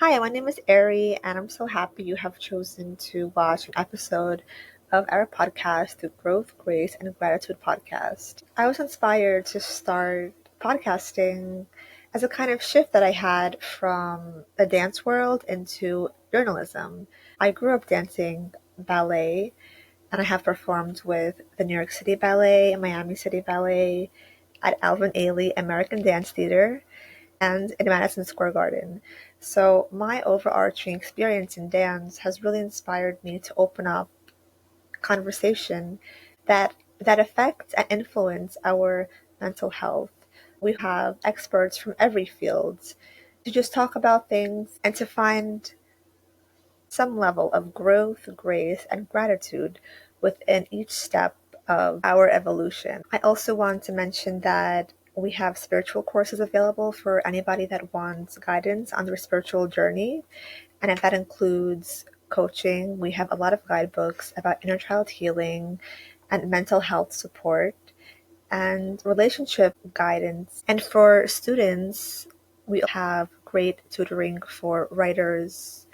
Hi, my name is Ari, and I'm so happy you have chosen to watch an episode of our podcast, the Growth, Grace, and Gratitude podcast. I was inspired to start podcasting as a kind of shift that I had from the dance world into journalism. I grew up dancing ballet, and I have performed with the New York City Ballet, Miami City Ballet, at Alvin Ailey American Dance Theater, and in Madison Square Garden. So my overarching experience in dance has really inspired me to open up conversation that affects and influence our mental health. We have experts from every field to just talk about things and to find some level of growth, grace, and gratitude within each step of our evolution. I also want to mention that we have spiritual courses available for anybody that wants guidance on their spiritual journey. And if that includes coaching, we have a lot of guidebooks about inner child healing and mental health support and relationship guidance. And for students, we have great tutoring for writers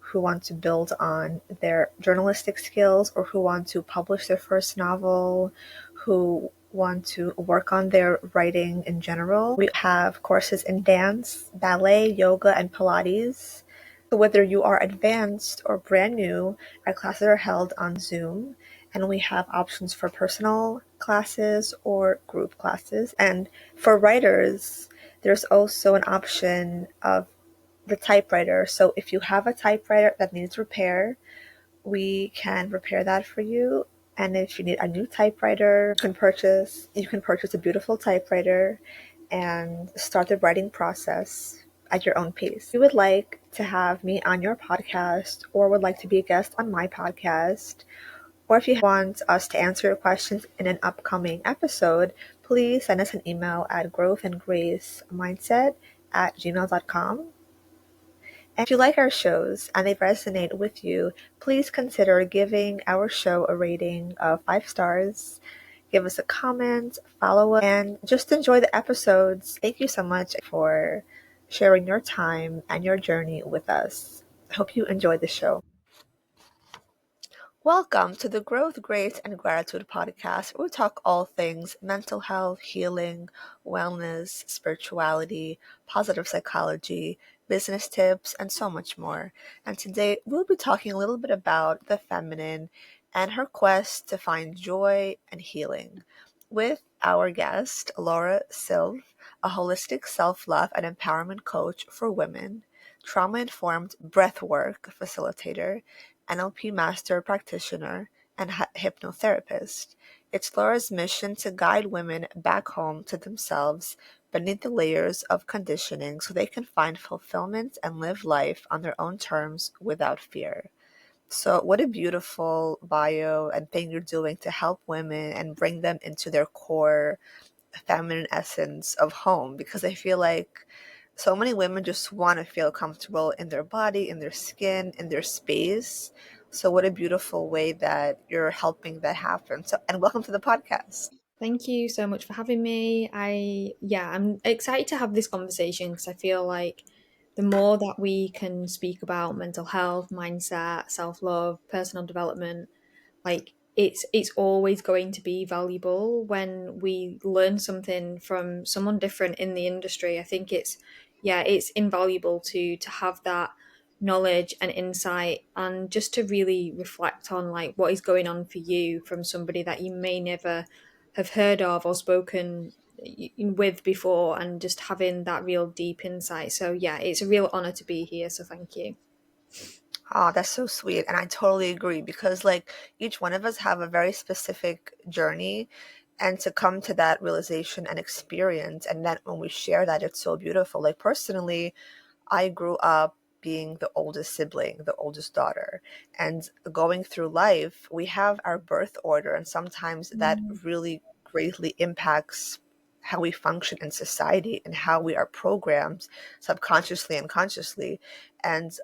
who want to build on their journalistic skills or who want to publish their first novel, who want to work on their writing in general. We have courses in dance, ballet, yoga, and Pilates. So whether you are advanced or brand new, our classes are held on Zoom, and we have options for personal classes or group classes. And for writers, there's also an option of the typewriter. So if you have a typewriter that needs repair, we can repair that for you. And if you need a new typewriter, you can purchase a beautiful typewriter and start the writing process at your own pace. If you would like to have me on your podcast or would like to be a guest on my podcast, or if you want us to answer your questions in an upcoming episode, please send us an email at growthandgracemindset@gmail.com. And if you like our shows and they resonate with you, please consider giving our show a rating of 5 stars. Give us a comment, follow us, and just enjoy the episodes. Thank you so much for sharing your time and your journey with us. I hope you enjoy the show. Welcome to the Growth, Grace, and Gratitude podcast, where we talk all things mental health, healing, wellness, spirituality, positive psychology, business tips, and so much more. And today we'll be talking a little bit about the feminine and her quest to find joy and healing with our guest, Laura Sylv, a holistic self-love and empowerment coach for women, trauma-informed breathwork facilitator, NLP master practitioner, and hypnotherapist. It's Laura's mission to guide women back home to themselves beneath the layers of conditioning so they can find fulfillment and live life on their own terms without fear. So, what a beautiful bio and thing you're doing to help women and bring them into their core feminine essence of home, because I feel like so many women just want to feel comfortable in their body, in their skin, in their space. So what a beautiful way that you're helping that happen. So, and welcome to the podcast. Thank you so much for having me. I'm excited to have this conversation because I feel like the more that we can speak about mental health, mindset, self-love, personal development, like it's always going to be valuable when we learn something from someone different in the industry. I think it's invaluable to have that knowledge and insight and just to really reflect on like what is going on for you from somebody that you may never have heard of or spoken with before, and just having that real deep insight. So yeah, it's a real honor to be here, so thank you. Oh, that's so sweet. And I totally agree because like each one of us have a very specific journey, and to come to that realization and experience, and then when we share that, it's so beautiful. Like personally, I grew up being the oldest sibling, the oldest daughter. And going through life, we have our birth order, and sometimes that Mm. really greatly impacts how we function in society and how we are programmed subconsciously and consciously. And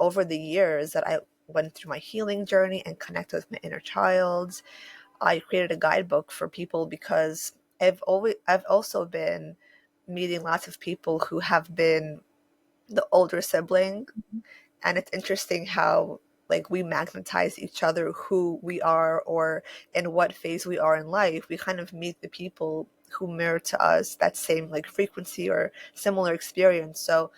over the years that I went through my healing journey and connected with my inner child, I created a guidebook for people because I've also been meeting lots of people who have been the older sibling. And it's interesting how like we magnetize each other, who we are or in what phase we are in life. We kind of meet the people who mirror to us that same like frequency or similar experience. So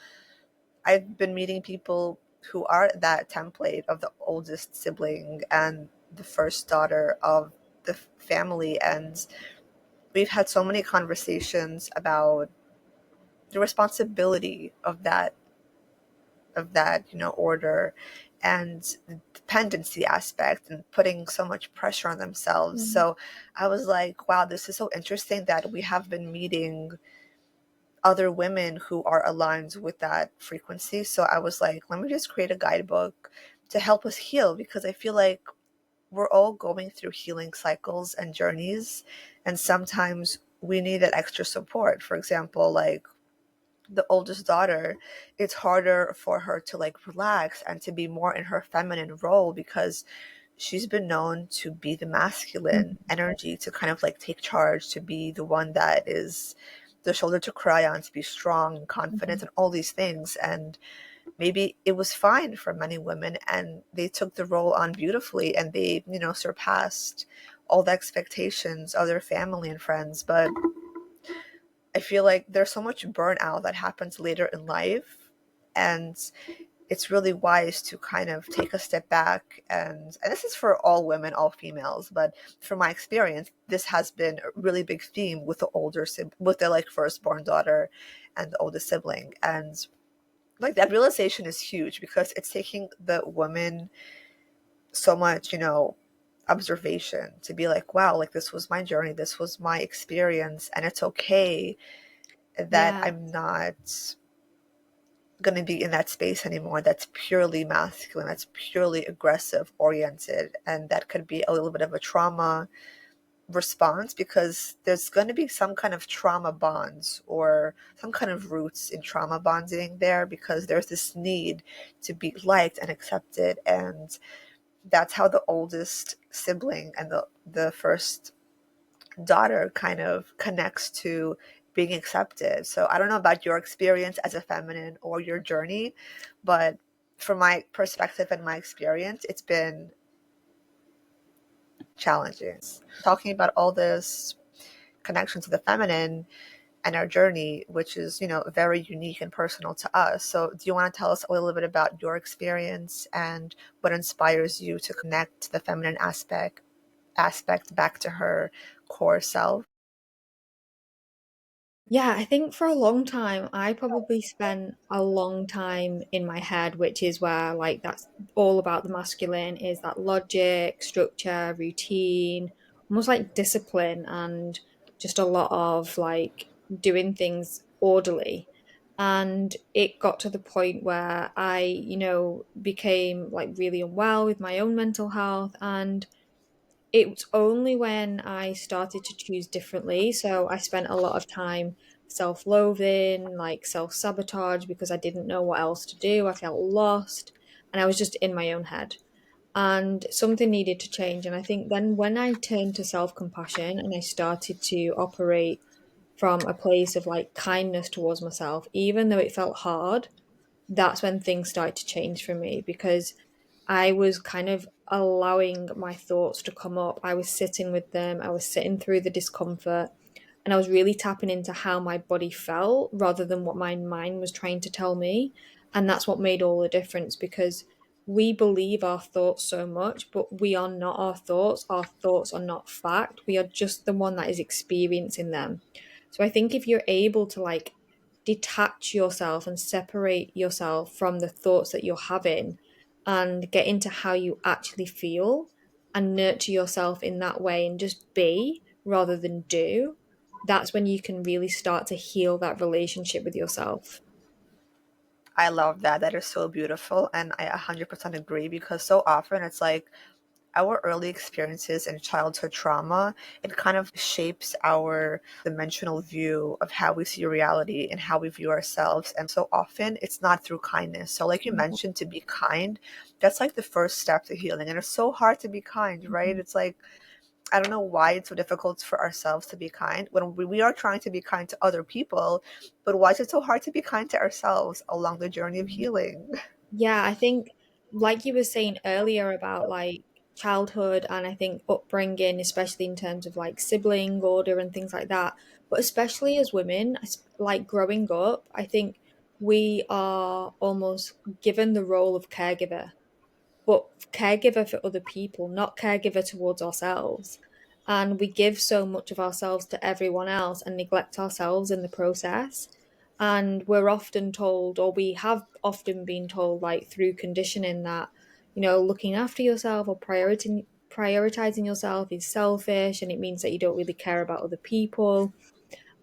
I've been meeting people who are that template of the oldest sibling and the first daughter of the family, and we've had so many conversations about the responsibility of that, order, and the dependency aspect, and putting so much pressure on themselves. Mhm. So I was like, wow, this is so interesting that we have been meeting other women who are aligned with that frequency. So I was like, let me just create a guidebook to help us heal, because I feel like we're all going through healing cycles and journeys, and sometimes we need that extra support. For example, like the oldest daughter, it's harder for her to like relax and to be more in her feminine role, because she's been known to be the masculine Mhm. energy, to kind of like take charge, to be the one that is the shoulder to cry on, to be strong and confident Mhm. and all these things. And maybe it was fine for many women and they took the role on beautifully, and they, surpassed all the expectations of their family and friends. But I feel like there's so much burnout that happens later in life, and it's really wise to kind of take a step back. And this is for all women, all females, but from my experience, this has been a really big theme with the with the like firstborn daughter and the oldest sibling. And like that realization is huge, because it's taking the woman so much, observation, to be like, wow, like this was my journey, this was my experience, and it's okay that Yeah. I'm not going to be in that space anymore that's purely masculine, that's purely aggressive oriented. And that could be a little bit of a trauma response, because there's going to be some kind of trauma bonds or some kind of roots in trauma bonding there, because there's this need to be liked and accepted. And that's how the oldest sibling and the first daughter kind of connects to being accepted. So I don't know about your experience as a feminine or your journey, but from my perspective and my experience, it's been challenging. Talking about all this connection to the feminine and our journey, which is, very unique and personal to us. So do you want to tell us a little bit about your experience and what inspires you to connect the feminine aspect back to her core self? Yeah, I think for a long time, I probably spent a long time in my head, which is where like that's all about the masculine is that logic, structure, routine, almost like discipline and just a lot of like doing things orderly. And it got to the point where I, became like really unwell with my own mental health. And it was only when I started to choose differently. So I spent a lot of time self loathing, like self sabotage, because I didn't know what else to do. I felt lost and I was just in my own head. And something needed to change. And I think then when I turned to self compassion and I started to operate from a place of like kindness towards myself, even though it felt hard, that's when things started to change for me because I was kind of allowing my thoughts to come up. I was sitting with them, I was sitting through the discomfort, and I was really tapping into how my body felt rather than what my mind was trying to tell me. And that's what made all the difference because we believe our thoughts so much, but we are not our thoughts. Our thoughts are not fact. We are just the one that is experiencing them. So I think if you're able to like detach yourself and separate yourself from the thoughts that you're having and get into how you actually feel and nurture yourself in that way and just be rather than do, that's when you can really start to heal that relationship with yourself. I love that. That is so beautiful. And I 100% agree, because so often it's like our early experiences and childhood trauma, it kind of shapes our dimensional view of how we see reality and how we view ourselves. And so often it's not through kindness. So, like you mentioned, to be kind, that's like the first step to healing. And it's so hard to be kind, right? Mhm. It's like I don't know why it's so difficult for ourselves to be kind when we are trying to be kind to other people, but why is it so hard to be kind to ourselves along the journey of healing? Yeah, I think, like you were saying earlier about like childhood and I think upbringing, especially in terms of like sibling order and things like that, but especially as women, like growing up, I think we are almost given the role of caregiver, but caregiver for other people, not caregiver towards ourselves. And we give so much of ourselves to everyone else and neglect ourselves in the process. And we're often told, or we have often been told, like through conditioning, that, looking after yourself or prioritizing yourself is selfish and it means that you don't really care about other people.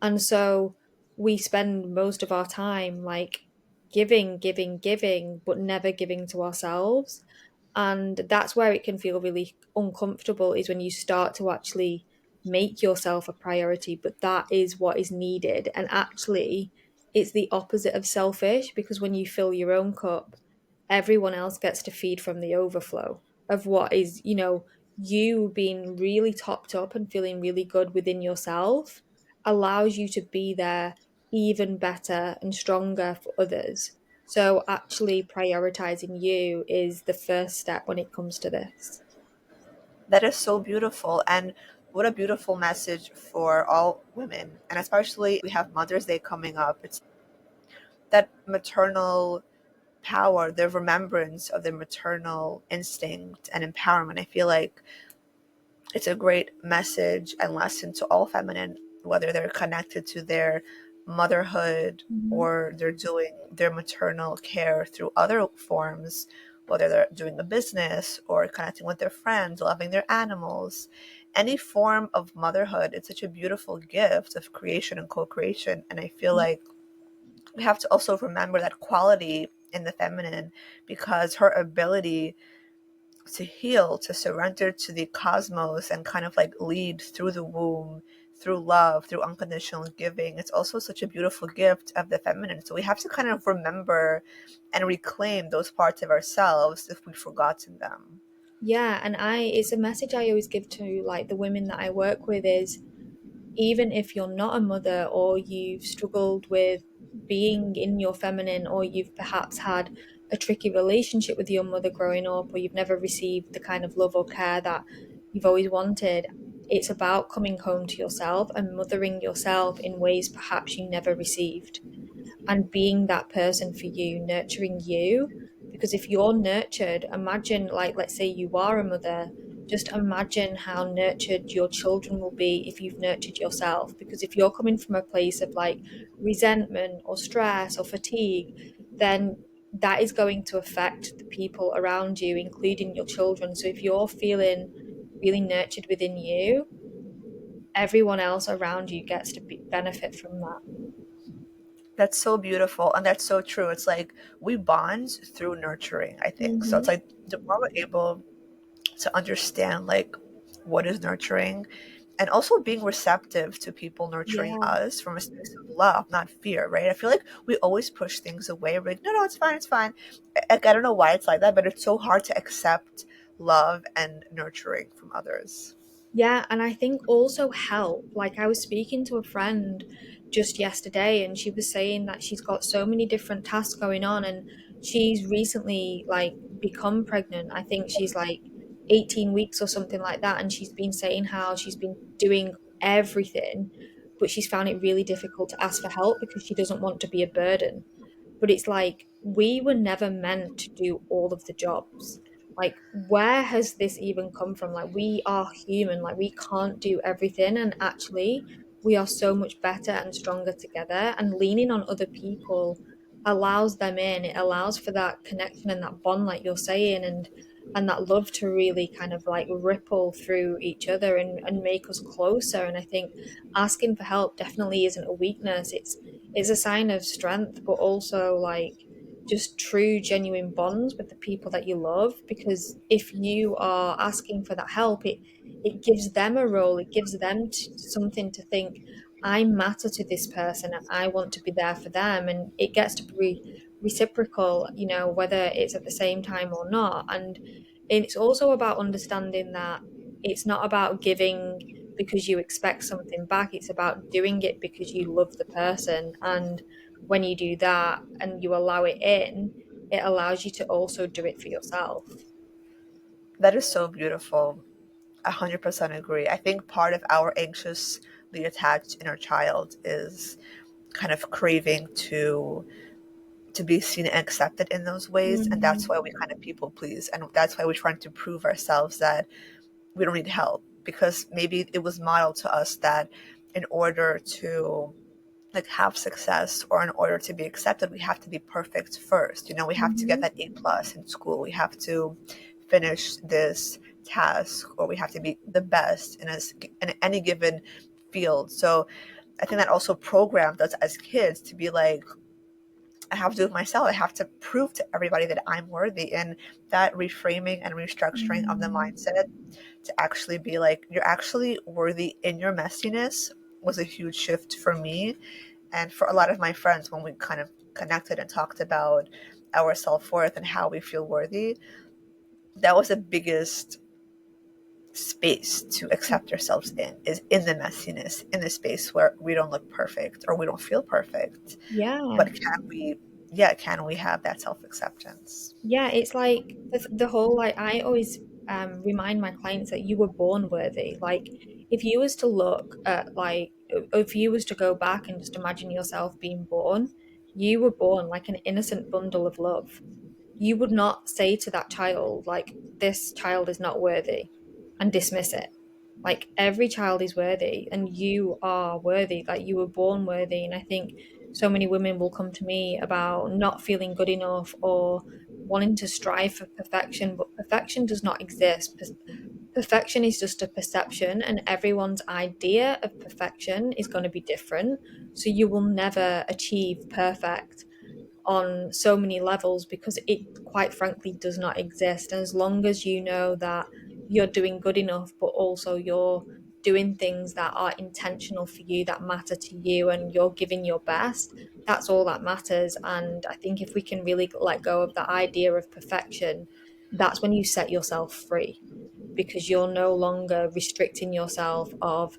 And so we spend most of our time like giving, giving, giving, but never giving to ourselves. And that's where it can feel really uncomfortable, is when you start to actually make yourself a priority, but that is what is needed. And actually, it's the opposite of selfish, because when you fill your own cup, everyone else gets to feed from the overflow of what is, you being really topped up and feeling really good within yourself allows you to be there even better and stronger for others. So actually prioritizing you is the first step when it comes to this. That is so beautiful. And what a beautiful message for all women. And especially we have Mother's Day coming up. It's that maternal power, the remembrance of the maternal instinct and empowerment. I feel like it's a great message and lesson to all feminine, whether they're connected to their motherhood Mhm. or they're doing their maternal care through other forms, whether they're doing a business or connecting with their friends, loving their animals. Any form of motherhood, it's such a beautiful gift of creation and co creation. And I feel Yeah. like we have to also remember that quality in the feminine, because her ability to heal, to surrender to the cosmos and kind of like lead through the womb, through love, through unconditional giving. It's also such a beautiful gift of the feminine. So we have to kind of remember and reclaim those parts of ourselves if we've forgotten them. Yeah, and it's a message I always give to like the women that I work with is, even if you're not a mother or you've struggled with being in your feminine, or you've perhaps had a tricky relationship with your mother growing up, or you've never received the kind of love or care that you've always wanted, it's about coming home to yourself and mothering yourself in ways perhaps you never received, and being that person for you, nurturing you. Because if you're nurtured, imagine, like, let's say you are a mother, just imagine how nurtured your children will be if you've nurtured yourself. Because if you're coming from a place of like resentment or stress or fatigue, then that is going to affect the people around you, including your children. So if you're feeling really nurtured within you, everyone else around you gets to benefit from that. That's so beautiful and that's so true. It's like we bond through nurturing, I think. So it's Hmm. like the more we're able to understand like what is nurturing and also being receptive to people nurturing Yeah. us from a space of love, not fear, right? I feel like we always push things away. We're like, no, no, it's fine, it's fine. I don't know why it's like that, but it's so hard to accept love and nurturing from others. Yeah, and I think also help. Like I was speaking to a friend just yesterday and she was saying that she's got so many different tasks going on, and she's recently like become pregnant. I think she's like 18 weeks or something like that, and she's been saying how she's been doing everything, but she's found it really difficult to ask for help because she doesn't want to be a burden. But it's like we were never meant to do all of the jobs. Like, where has this even come from? Like, we are human, like, we can't do everything. And actually, we are so much better and stronger together. And leaning on other people allows them in, it allows for that connection and that bond, like you're saying, and that love to really kind of like ripple through each other and make us closer. And I think asking for help definitely isn't a weakness. It's a sign of strength, but also like just true, genuine bonds with the people that you love. Because if you are asking for that help, it gives them a role, it gives them something to think, I matter to this person and I want to be there for them. And it gets to be reciprocal, whether it's at the same time or not. And it's also about understanding that It's not about giving because you expect something back. It's about doing it because you love the person. And when you do that and you allow it in, it allows you to also do it for yourself. That is so beautiful. 100% agree. I think part of our anxiously attached inner child is kind of craving to be seen and accepted in those ways, and that's why we kind of people please, and that's why we're trying to prove ourselves that we don't need help, because maybe it was modeled to us that in order to like have success or in order to be accepted, we have to be perfect first. You know, we have to get Mm-hmm. that A+ in school, we have to finish this task, or we have to be the best in any given field. So I think that also programmed us as kids to be like, I have to do it myself. I have to prove to everybody that I'm worthy. And that reframing and restructuring of the mindset to actually be like, you're actually worthy in your messiness was a huge shift for me and for a lot of my friends when we kind of connected and talked about our self-worth and how we feel worthy. That was the biggest space to accept ourselves in, is in the messiness, in the space where we don't look perfect or we don't feel perfect. Yeah. But can we, yeah, can we have that self-acceptance? Yeah, it's like the whole like I always remind my clients that you were born worthy. Like if you was to look at like if you was to go back and just imagine yourself being born, you were born like an innocent bundle of love. You would not say to that child like this child is not worthy and dismiss it. Like every child is worthy and you are worthy, like you were born worthy. And I think so many women will come to me about not feeling good enough or wanting to strive for perfection, but perfection does not exist. Perfection is just a perception, and everyone's idea of perfection is going to be different. So you will never achieve perfect on so many levels because it quite frankly does not exist. And as long as you know that you're doing good enough, but also you're doing things that are intentional for you, that matter to you, and you're giving your best, that's all that matters. And I think if we can really let go of the idea of perfection, that's when you set yourself free because you're no longer restricting yourself of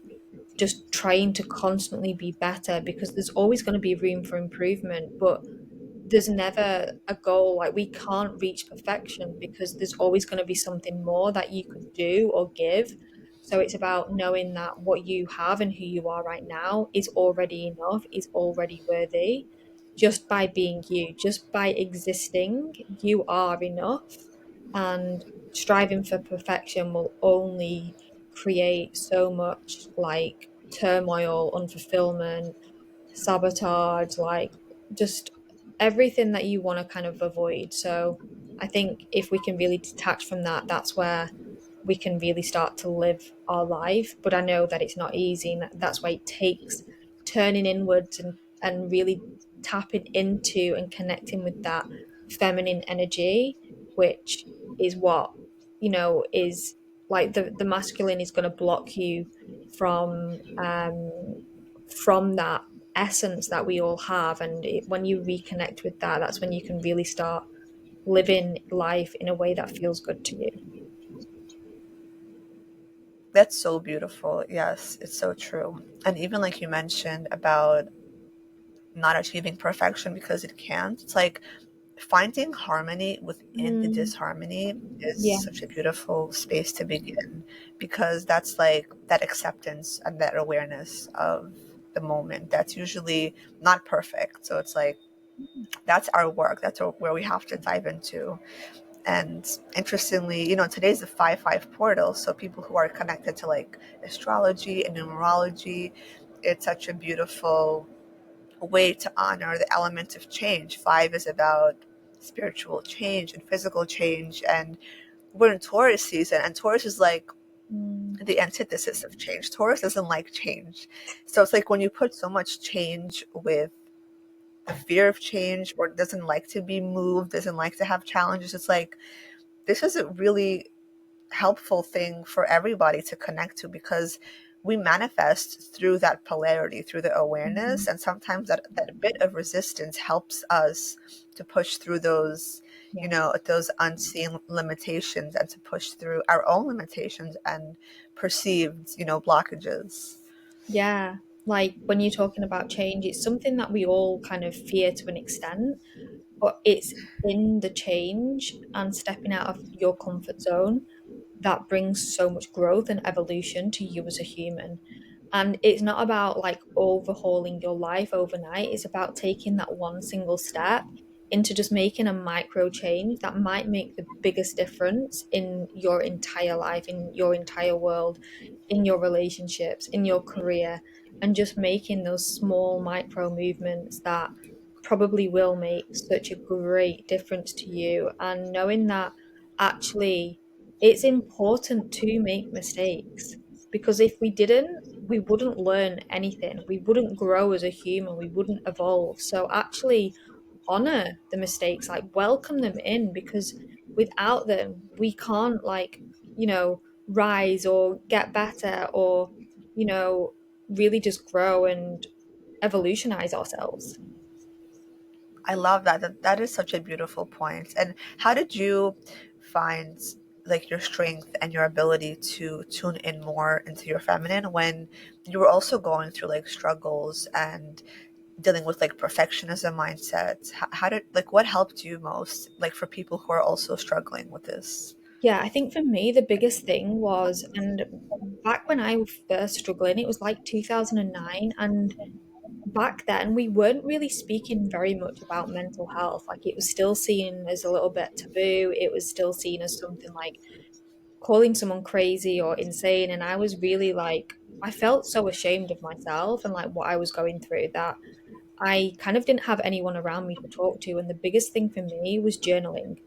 just trying to constantly be better because there's always going to be room for improvement, but there's never a goal. Like we can't reach perfection because there's always going to be something more that you could do or give. So it's about knowing that what you have and who you are right now is already enough, is already worthy. Just by being you, just by existing, you are enough. And striving for perfection will only create so much like turmoil, unfulfillment, sabotage, like just everything that you want to kind of avoid. So I think if we can really detach from that, that's where we can really start to live our life. But I know that it's not easy, and that's why it takes turning inwards and really tapping into and connecting with that feminine energy, which is what, is like the masculine is going to block you from that essence that we all have. And when you reconnect with that, that's when you can really start living life in a way that feels good to you. That's so beautiful. Yes, it's so true. And even like you mentioned about not achieving perfection because it can't, it's like finding harmony within the Mm, disharmony is yeah. such a beautiful space to begin, because that's like that acceptance and that awareness of the moment that's usually not perfect. So it's like that's our work, that's where we have to dive into. And interestingly, today's the 5-5 portal, so people who are connected to like astrology and numerology, it's such a beautiful way to honor the element of change. 5 is about spiritual change and physical change, and we're in Taurus season, and Taurus is like Mm, the antithesis of change. Taurus doesn't like change. So it's like when you put so much change with the fear of change, or doesn't like to be moved, doesn't like to have challenges, it's like this is a really helpful thing for everybody to connect to, because we manifest through that polarity, through the awareness, mhm. and sometimes that bit of resistance helps us to push through those Yeah. those unseen limitations, and to push through our own limitations and perceived, blockages. Yeah. Like when you're talking about change, it's something that we all kind of fear to an extent, but it's in the change and stepping out of your comfort zone that brings so much growth and evolution to you as a human. And it's not about like overhauling your life overnight, it's about taking that one single step into just making a micro change that might make the biggest difference in your entire life, in your entire world, in your relationships, in your career, and just making those small micro movements that probably will make such a great difference to you. And knowing that actually it's important to make mistakes, because if we didn't, we wouldn't learn anything. We wouldn't grow as a human. We wouldn't evolve. So actually honor the mistakes, like welcome them in, because without them, we can't like, rise or get better or, really just grow and evolutionize ourselves. I love that. That is such a beautiful point. And how did you find like your strength and your ability to tune in more into your feminine when you were also going through like struggles and dealing with like perfectionism mindsets? How did, like, what helped you most, like, for people who are also struggling with this? Yeah, I think for me, the biggest thing was, and back when I was first struggling, it was like 2009. And back then, we weren't really speaking very much about mental health. Like, it was still seen as a little bit taboo. It was still seen as something like calling someone crazy or insane. And I was really like, I felt so ashamed of myself and like what I was going through that I kind of didn't have anyone around me to talk to. And the biggest thing for me was journaling.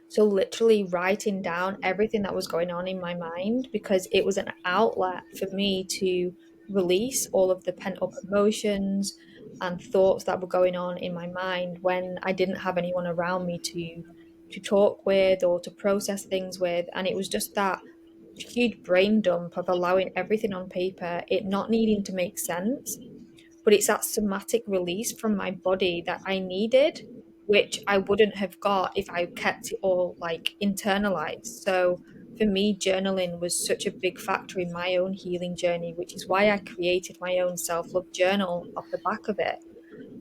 So, literally writing down everything that was going on in my mind, because it was an outlet for me to release all of the pent up emotions and thoughts that were going on in my mind when I didn't have anyone around me to talk with or to process things with. And it was just that huge brain dump of allowing everything on paper, it not needing to make sense, but it's that somatic release from my body that I needed, which I wouldn't have got if I kept it all like internalized. So for me, journaling was such a big factor in my own healing journey, which is why I created my own self love journal off the back of it,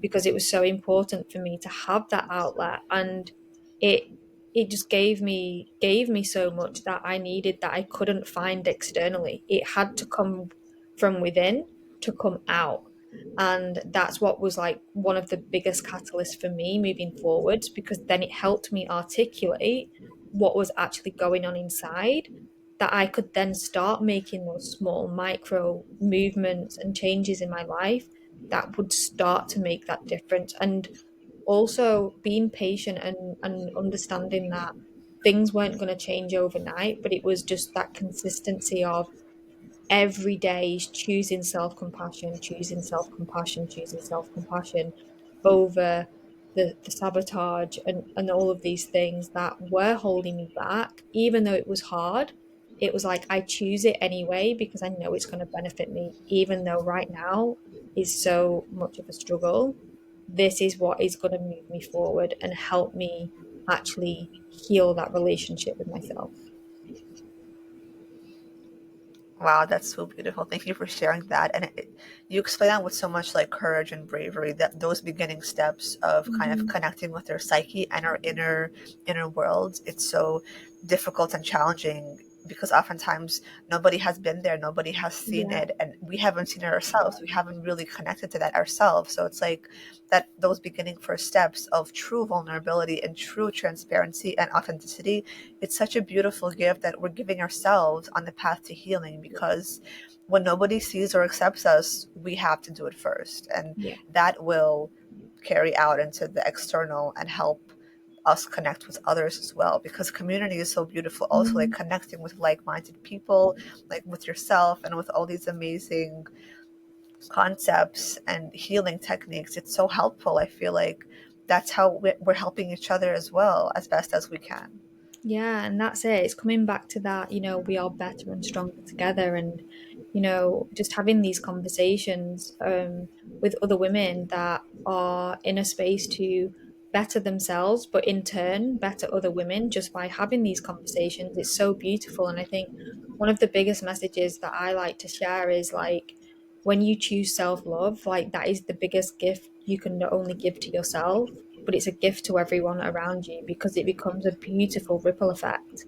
because it was so important for me to have that outlet. And it it just gave me so much that I needed that I couldn't find externally. It had to come from within to come out. And that's what was like one of the biggest catalysts for me moving forwards, because then it helped me articulate what was actually going on inside, that I could then start making those small micro movements and changes in my life that would start to make that difference. And also being patient and understanding that things weren't going to change overnight, but it was just that consistency of every day choosing self compassion, choosing self compassion, choosing self compassion over the sabotage and all of these things that were holding me back, even though it was hard. It was like I choose it anyway because I know it's going to benefit me, even though right now is so much of a struggle. This is what is going to move me forward and help me actually heal that relationship with myself. Wow, that's so beautiful. Thank you for sharing that. And you explain that with so much like courage and bravery, that those beginning steps of kind of Mhm. connecting with our psyche and our inner world, it's so difficult and challenging because oftentimes nobody has been there, nobody has seen Yeah. it, and we haven't seen it ourselves. We haven't really connected to that ourselves. So it's like that those beginning first steps of true vulnerability and true transparency and authenticity, it's such a beautiful gift that we're giving ourselves on the path to healing, because when nobody sees or accepts us, we have to do it first. And Yeah. that will carry out into the external and help us connect with others as well, because community is so beautiful also, like Mhm. connecting with like-minded people, like with yourself and with all these amazing concepts and healing techniques. It's so helpful. I feel like that's how we're helping each other as well as best as we can. Yeah, and that's it. It's coming back to that, we are better and stronger together. And, just having these conversations with other women that are in a space to better themselves, but in turn better other women just by having these conversations. It's so beautiful. And I think one of the biggest messages that I like to share is like, when you choose self-love, like that is the biggest gift you can not only give to yourself, but it's a gift to everyone around you, because it becomes a beautiful ripple effect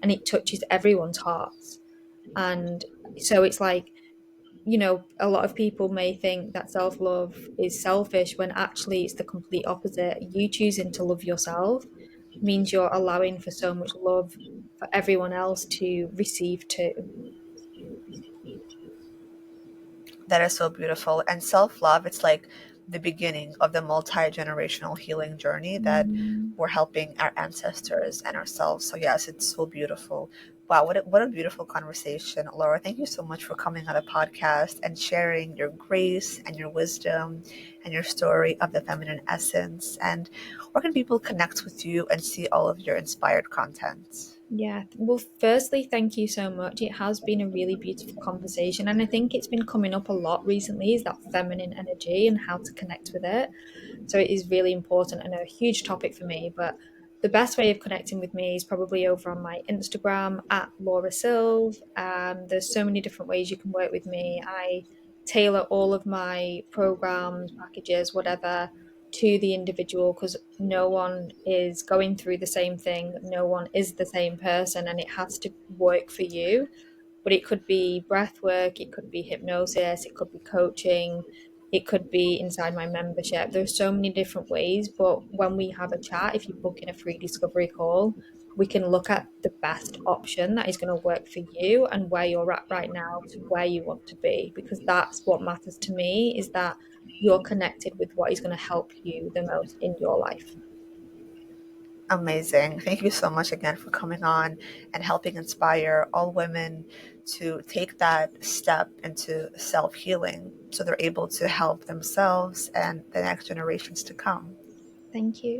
and it touches everyone's hearts. And so it's like, a lot of people may think that self love is selfish when actually it's the complete opposite. You choosing to love yourself means you're allowing for so much love for everyone else to receive too. That is so beautiful. And self love, it's like the beginning of the multi generational healing journey that we're helping our ancestors and ourselves. So, yes, it's so beautiful. Wow, what a beautiful conversation, Laura. Thank you so much for coming on the podcast and sharing your grace and your wisdom and your story of the feminine essence. And where can people connect with you and see all of your inspired content? Yeah. Well, firstly, thank you so much. It has been a really beautiful conversation. And I think it's been coming up a lot recently, is that feminine energy and how to connect with it. So it is really important and a huge topic for me. But the best way of connecting with me is probably over on my Instagram at Laura Sylv. There's so many different ways you can work with me. I tailor all of my programs, packages, whatever, to the individual, because no one is going through the same thing. No one is the same person, and it has to work for you. But it could be breath work, it could be hypnosis, it could be coaching, it could be inside my membership. There's so many different ways. But when we have a chat, if you book in a free discovery call, we can look at the best option that is going to work for you and where you're at right now to where you want to be. Because that's what matters to me, is that you're connected with what is going to help you the most in your life. Amazing. Thank you so much again for coming on and helping inspire all women to take that step into self healing so they're able to help themselves and the next generations to come. Thank you.